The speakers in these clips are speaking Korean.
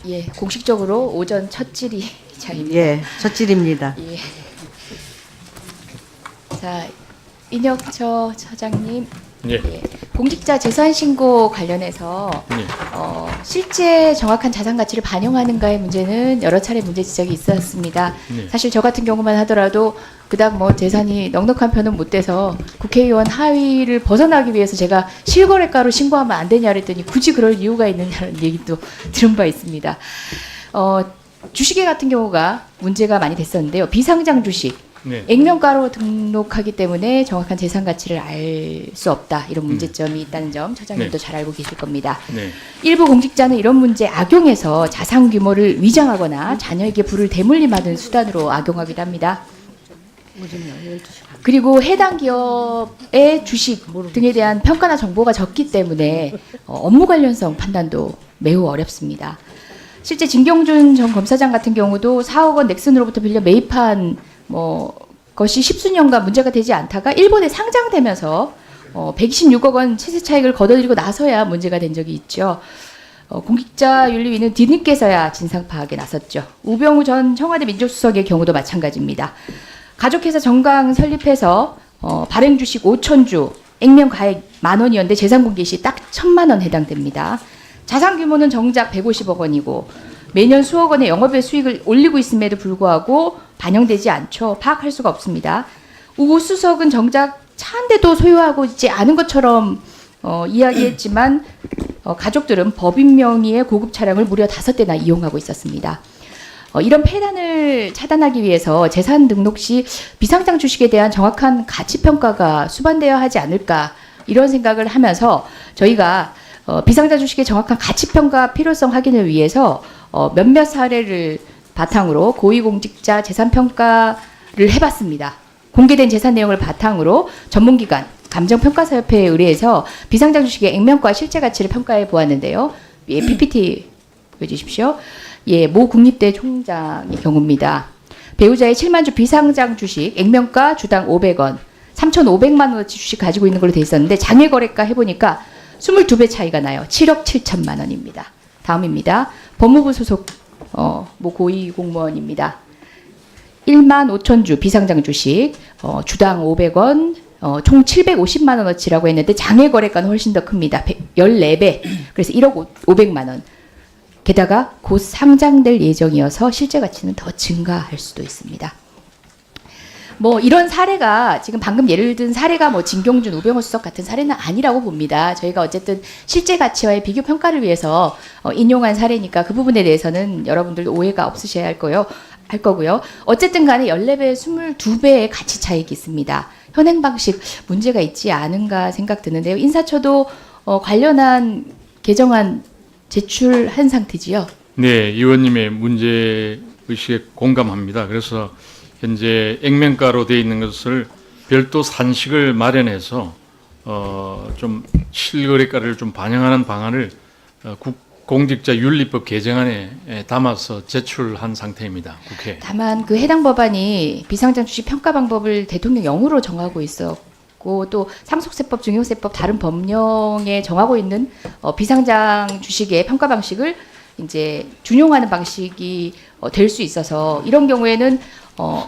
예, 공식적으로 오전 첫 질의장입니다. 예, 첫 질입니다. 예. 자, 인혁처 처장님. 예. 예, 공직자 재산 신고 관련해서 예. 실제 정확한 자산 가치를 반영하는가의 문제는 여러 차례 문제 지적이 있었습니다. 네. 사실 저 같은 경우만 하더라도 그닥 뭐 재산이 넉넉한 편은 못 돼서 국회의원 하위를 벗어나기 위해서 제가 실거래가로 신고하면 안 되냐 그랬더니 굳이 그럴 이유가 있느냐는 얘기도 들은 바 있습니다. 주식회 같은 경우가 문제가 많이 됐었는데요. 비상장 주식. 네. 액면가로 등록하기 때문에 정확한 재산 가치를 알 수 없다. 이런 문제점이 있다는 점 처장님도 네. 잘 알고 계실 겁니다. 네. 일부 공직자는 이런 문제 악용해서 자산 규모를 위장하거나 자녀에게 부를 대물림하는 수단으로 악용하기도 합니다. 그리고 해당 기업의 주식 등에 대한 평가나 정보가 적기 때문에 업무 관련성 판단도 매우 어렵습니다. 실제 진경준 전 검사장 같은 경우도 4억 원 넥슨으로부터 빌려 매입한 것이 십수년간 문제가 되지 않다가 일본에 상장되면서 126억 원 시세 차익을 거둬들이고 나서야 문제가 된 적이 있죠. 공직자윤리위는 뒤늦게서야 진상 파악에 나섰죠. 우병우 전 청와대 민정수석의 경우도 마찬가지입니다. 가족회사 정강 설립해서 발행 주식 5,000주, 액면 가액 10,000원이었는데 재산 공개 시 딱 1,000만 원 해당됩니다. 자산 규모는 정작 150억 원이고 매년 수억 원의 영업외 수익을 올리고 있음에도 불구하고 반영되지 않죠. 파악할 수가 없습니다. 우 수석은 정작 차 한 대도 소유하고 있지 않은 것처럼 이야기했지만 가족들은 법인 명의의 고급 차량을 무려 5대나 이용하고 있었습니다. 이런 폐단을 차단하기 위해서 재산 등록 시 비상장 주식에 대한 정확한 가치 평가가 수반되어야 하지 않을까 이런 생각을 하면서 저희가 비상장 주식의 정확한 가치 평가 필요성 확인을 위해서 몇몇 사례를 바탕으로 고위공직자 재산 평가를 해봤습니다. 공개된 재산 내용을 바탕으로 전문기관 감정평가사협회에 의뢰해서 비상장 주식의 액면과 실제 가치를 평가해 보았는데요. 예, PPT 보여주십시오. 예, 모 국립대 총장의 경우입니다. 배우자의 7만 주 비상장 주식 액면가 주당 500원, 3,500만 원어치 주식 가지고 있는 걸로 돼 있었는데 장외 거래가 해보니까 22배 차이가 나요. 7억 7천만 원입니다. 다음입니다. 법무부 소속 모 고위 공무원입니다. 1만 5천 주 비상장 주식 주당 500원 총 750만 원어치라고 했는데 장외 거래가는 훨씬 더 큽니다. 14배. 그래서 1억 500만 원. 게다가 곧 상장될 예정이어서 실제 가치는 더 증가할 수도 있습니다. 이런 사례가 지금 방금 예를 든 사례가 진경준, 우병우 수석 같은 사례는 아니라고 봅니다. 저희가 어쨌든 실제 가치와의 비교 평가를 위해서 인용한 사례니까 그 부분에 대해서는 여러분들도 오해가 없으셔야 할 거고요. 어쨌든 간에 14배, 22배의 가치 차익이 있습니다. 현행 방식 문제가 있지 않은가 생각 드는데요. 인사처도 관련한 개정안 제출한 상태지요. 네, 의원님의 문제 의식에 공감합니다. 그래서 현재 액면가로 되어 있는 것을 별도 산식을 마련해서 좀 실거래가를 좀 반영하는 방안을 공직자윤리법 개정안에 담아서 제출한 상태입니다. 국회. 다만 그 해당 법안이 비상장 주식 평가 방법을 대통령령으로 정하고 있었고 또 상속세법, 증여세법 다른 법령에 정하고 있는 비상장 주식의 평가 방식을 이제 준용하는 방식이 될 수 있어서 이런 경우에는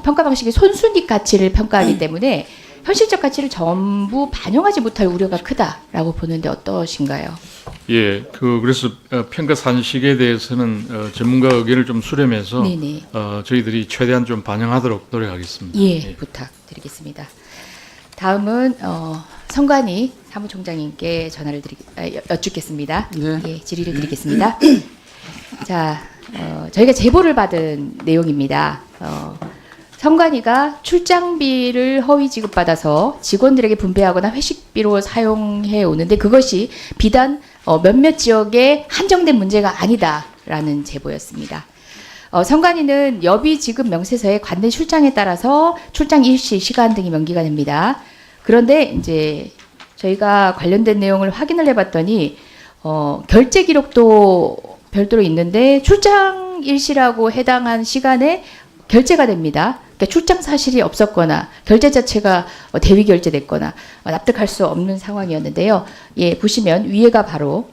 평가 방식이 손순익 가치를 평가하기 때문에 현실적 가치를 전부 반영하지 못할 우려가 크다라고 보는데 어떠신가요? 예, 그래서 평가 산식에 대해서는 전문가 의견을 좀 수렴해서 네네. 저희들이 최대한 좀 반영하도록 노력하겠습니다. 예, 부탁드리겠습니다. 다음은 성관희 사무총장님께 전화를 여쭙겠습니다. 네. 예, 질의를 드리겠습니다. 자, 저희가 제보를 받은 내용입니다. 성관이가 출장비를 허위 지급받아서 직원들에게 분배하거나 회식비로 사용해 오는데 그것이 비단 몇몇 지역에 한정된 문제가 아니다라는 제보였습니다. 성관이는 여비 지급 명세서에 관내 출장에 따라서 출장 일시, 시간 등이 명기가 됩니다. 그런데 이제 저희가 관련된 내용을 확인을 해봤더니 결제 기록도 별도로 있는데 출장 일시라고 해당한 시간에 결제가 됩니다. 그러니까 출장 사실이 없었거나 결제 자체가 대위 결제됐거나 납득할 수 없는 상황이었는데요. 예, 보시면 위에가 바로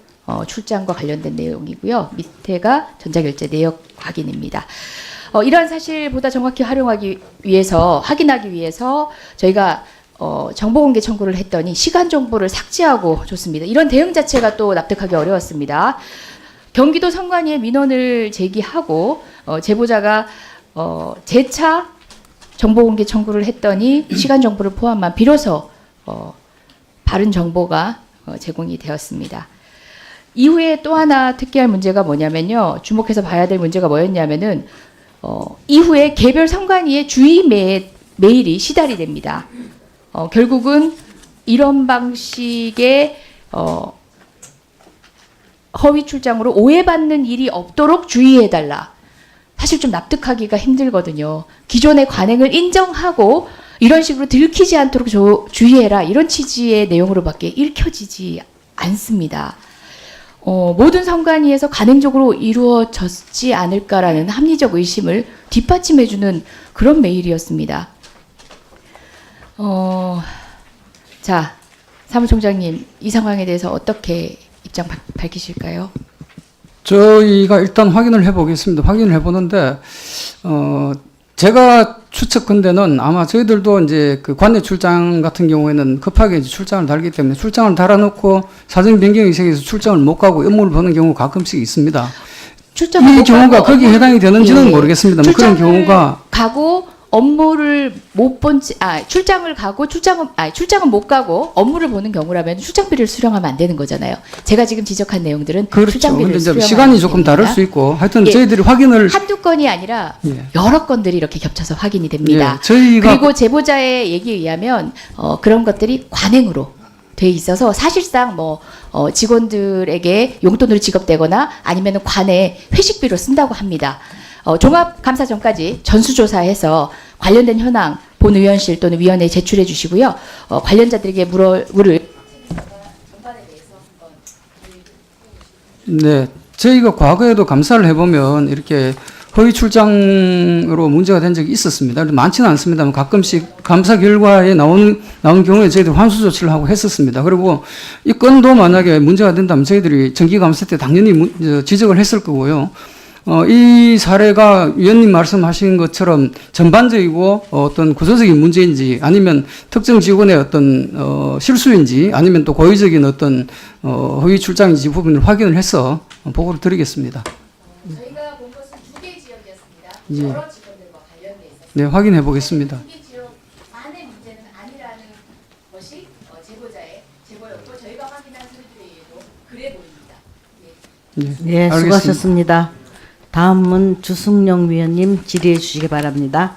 출장과 관련된 내용이고요. 밑에가 전자결제 내역 확인입니다. 이러한 사실보다 정확히 확인하기 위해서 저희가 정보공개 청구를 했더니 시간 정보를 삭제하고 줬습니다. 이런 대응 자체가 또 납득하기 어려웠습니다. 경기도 선관위에 민원을 제기하고 제보자가 재차 정보공개 청구를 했더니 시간 정보를 포함한 비로소 바른 정보가 제공이 되었습니다. 이후에 또 하나 특기할 문제가 뭐냐면요. 주목해서 봐야 될 문제가 뭐였냐면은 이후에 개별 선관위의 주의 메일이 시달이 됩니다. 결국은 이런 방식의 허위 출장으로 오해받는 일이 없도록 주의해달라. 사실 좀 납득하기가 힘들거든요. 기존의 관행을 인정하고 이런 식으로 들키지 않도록 주의해라. 이런 취지의 내용으로밖에 읽혀지지 않습니다. 모든 선관위에서 간행적으로 이루어졌지 않을까라는 합리적 의심을 뒷받침해주는 그런 메일이었습니다. 자, 사무총장님, 이 상황에 대해서 어떻게 입장 밝히실까요? 저희가 일단 확인을 해보겠습니다. 확인을 해보는데, 제가 추측컨대는 아마 저희들도 이제 그 관내 출장 같은 경우에는 급하게 이제 출장을 달기 때문에 출장을 달아놓고 사정 변경이 생겨서 출장을 못 가고 업무를 보는 경우가 가끔씩 있습니다. 이 경우가 거기에 해당이 되는지는 모르겠습니다만 그런 경우가 가고 업무를 못 본, 출장을 가고 출장은 못 가고 업무를 보는 경우라면 출장비를 수령하면 안 되는 거잖아요. 제가 지금 지적한 내용들은 그렇죠. 출장비를 근데 이제 수령하면 시간이 조금 됩니다. 다를 수 있고 하여튼 예. 저희들이 확인을 한두 건이 아니라 예. 여러 건들이 이렇게 겹쳐서 확인이 됩니다. 예. 저희가 그리고 제보자의 얘기에 의하면 그런 것들이 관행으로 돼 있어서 사실상 직원들에게 용돈으로 지급되거나 아니면 관내 회식비로 쓴다고 합니다. 종합감사 전까지 전수조사해서 관련된 현황 본 의원실 또는 위원회에 제출해 주시고요. 관련자들에게 물을 네, 저희가 과거에도 감사를 해보면 이렇게 허위 출장으로 문제가 된 적이 있었습니다. 많지는 않습니다만 가끔씩 감사 결과에 나온 경우에 저희들 환수 조치를 하고 했었습니다. 그리고 이 건도 만약에 문제가 된다면 저희들이 정기감사 때 당연히 지적을 했을 거고요. 이 사례가 위원님 말씀하신 것처럼 전반적이고 어떤 구조적인 문제인지 아니면 특정 직원의 어떤 실수인지 아니면 또 고의적인 어떤 허위 출장인지 부분을 확인을 해서 보고를 드리겠습니다. 저희가 본 것은 2개 지역이었습니다. 예. 여러 직원들과 관련돼 있었습니다. 네, 확인해 보겠습니다. 2개 지역만의 문제는 아니라는 것이 제보자의 제보였고 저희가 확인한 서류들에 의해도 그래 보입니다. 네, 예, 알겠습니다. 수고하셨습니다. 다음은 주승용 위원님 질의해 주시기 바랍니다.